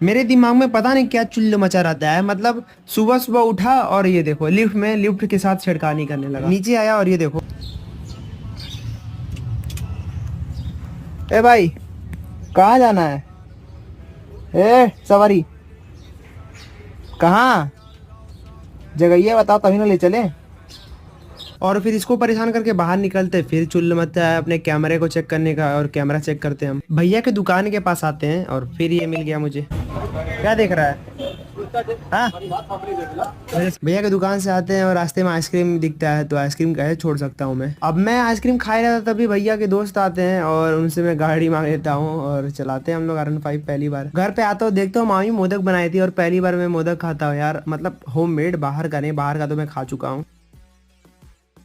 मेरे दिमाग में पता नहीं क्या चुल्लू मचा रहता है। मतलब सुबह सुबह उठा और ये देखो लिफ्ट के साथ छेड़खानी करने लगा। नीचे आया और ये देखो। ए भाई, कहाँ जाना है? ए सवारी, कहाँ? जगह बताओ तभी ना ले चले। और फिर इसको परेशान करके बाहर निकलते, फिर चुल्ल मचता है अपने कैमरे को चेक करने का, और कैमरा चेक करते हैं हम। भैया के दुकान के पास आते हैं और फिर ये मिल गया मुझे। क्या देख रहा है? हाँ, भैया के दुकान से आते हैं और रास्ते में आइसक्रीम दिखता है, तो आइसक्रीम कैसे छोड़ सकता हूँ मैं। अब मैं आइसक्रीम खा रहा था, तभी भैया के दोस्त आते हैं और उनसे मैं गाड़ी मांग लेता हूँ और चलाते हैं हम लोग R15। पहली बार घर पे आता हूँ, देखता हूँ मामी मोदक बनाई थी और पहली बार मैं मोदक खाता हूँ यार। मतलब होम मेड, बाहर का नहीं, बाहर का तो मैं खा चुका हूँ।